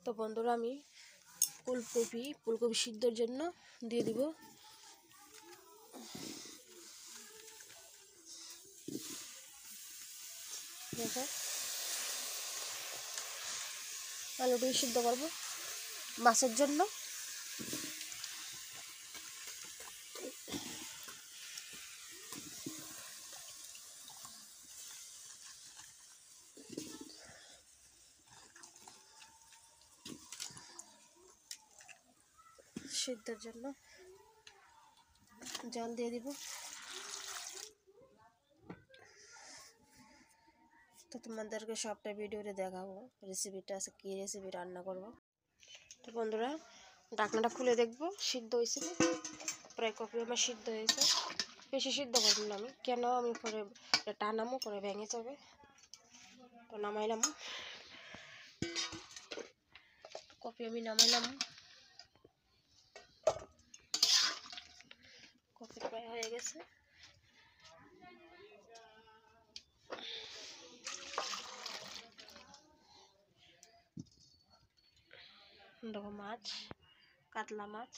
তো বন্ধুরা আমি ফুলকপি সিদ্ধর জন্য দিয়ে দিব। দেখো আলুটি সিদ্ধ করব মাছের জন্য। সিদ্ধর জন্য জল দিয়ে দিব। তো তোমাদেরকে সবটা ভিডিওতে দেখাবো রেসিপিটা, কি রেসিপি রান্না করব। তো বন্ধুরা ঢাকনাটা খুলে দেখবো সিদ্ধ হয়েছে। প্রায় কপি আমার সিদ্ধ হয়েছে, বেশি সিদ্ধ করব না আমি, কেন আমি পরে টানামো পরে ভেঙে যাবে। তো নামাইলাম কপি, আমি নামাইলাম কপি প্রায় হয়ে গেছে। দেখো মাছ, কাতলা মাছ।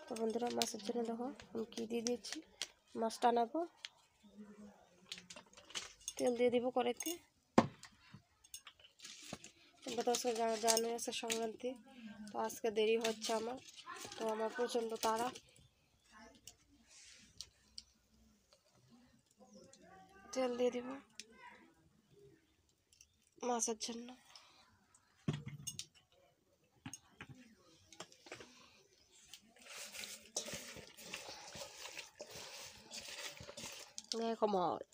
তো বন্ধুরা মাছের জন্য দেখো আমি কি দিয়ে দিয়েছি, মাছটা আনাবো, তেল দিয়ে দিব কড়াইতে। তোমরা তো আজকে জানো আছে সংক্রান্তি, তো আজকে দেরি হচ্ছে আমার, তো আমার প্রচণ্ড তাড়া। তেল দিয়ে দিব মাছের জন্য। দেখো মাছ,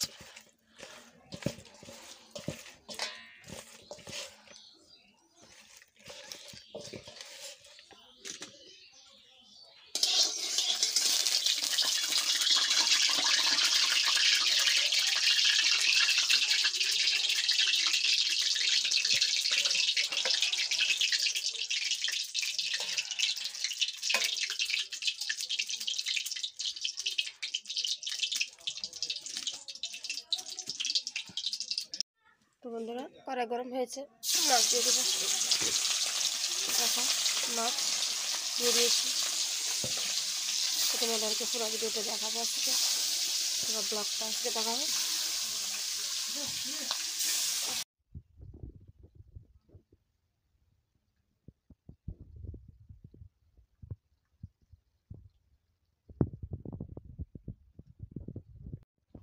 তো বন্ধুরা কড়াই গরম হয়েছে, মাছ দিয়ে দেবো। দেখো মাছ দিয়ে দিয়েছি। তো তোমাদেরকে পুরো ভিডিওতে দেখাবো আজকে, পুরো ব্লগটা আজকে দেখাবো।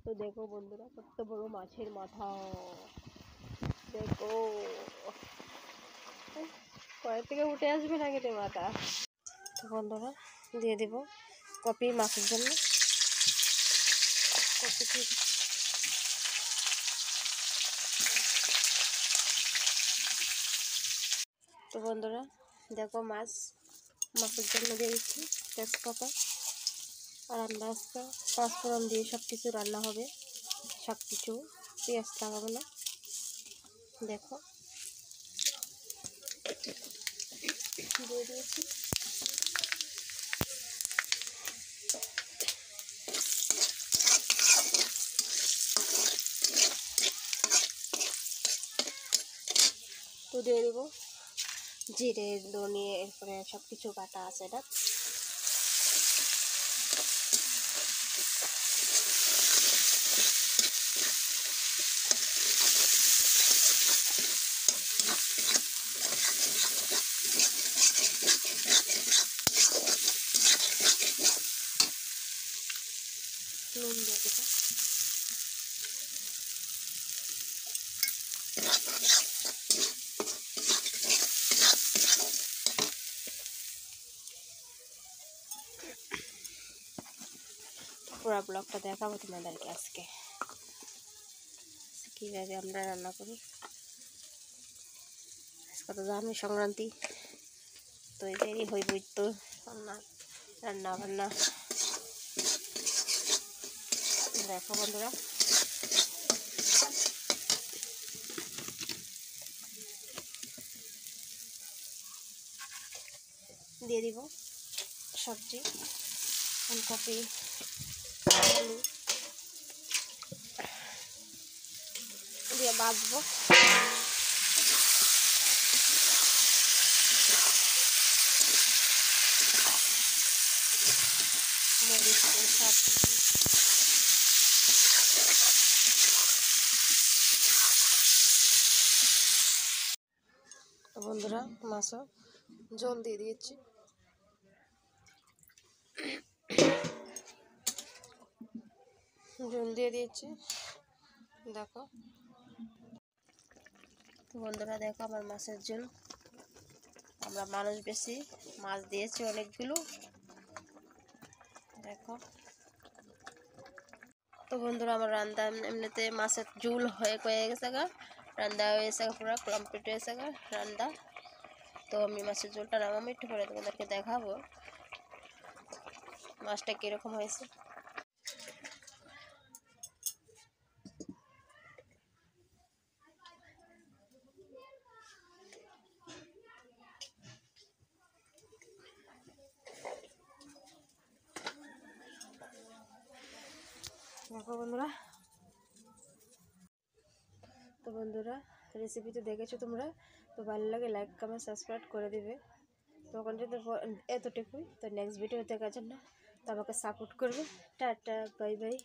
তো দেখো বন্ধুরা কত বড় মাছের মাথা, দেখো কড়াই থেকে উঠে আসবে না কেটে মাথা। তো বন্ধুরা দিয়ে দেব কপি মাছের জন্য। কপি তো বন্ধুরা দেখো মাছের জন্য দিয়ে দিচ্ছি তেজপাতা আর আন্দাজটা পাঁচফোড়ন দিয়ে সব কিছু রান্না হবে, সব কিছু পেঁয়াজ লাগাবো না। দেখো দিয়ে দিয়েছি। তো দিয়ে দেবো জিরে, ধনিয়া, এরপরে সব কিছু বাটা আছে এটা। নুন দিয়ে দেবো। পুরো ব্লগটা দেখাবো তোমাদেরকে আজকে কীভাবে আমরা রান্না করি। আজকে তো জানি সংক্রান্তি, তো দেরি হইবই তো রান্না বান্না। দেখো বন্ধুরা দিয়ে দিব সবজি, ফুলকপি, আলু দিয়ে ভাজবো। তো বন্ধুরা মাছও জল দিয়ে দিয়েছি। জল দিয়ে দিয়েছি দেখো। তো বন্ধুরা দেখো আমার মাছের ঝোল। আমরা মানুষ বেশি, মাছ দিয়েছি অনেকগুলো দেখো। তো বন্ধুরা আমার রান্না এমনিতে মাছের ঝোল হয়ে গেছে গা, রান্না হয়েছে পুরো কমপ্লিট হয়েছে গা রান্না। তো আমি মাছের ঝোলটা নামাবো, একটু পরে তোমাদেরকে দেখাবো মাছটা কীরকম হয়েছে। দেখো বন্ধুরা, তো বন্ধুরা রেসিপি তো দেখেছো তোমরা, তো ভালো লাগে লাইক কমেন্ট সাবস্ক্রাইব করে দিবে। তো ওখান যদি এতটুকুই, তো নেক্সট ভিডিও দেখার জন্য তো আমাকে সাপোর্ট করবে। Tata bye bye.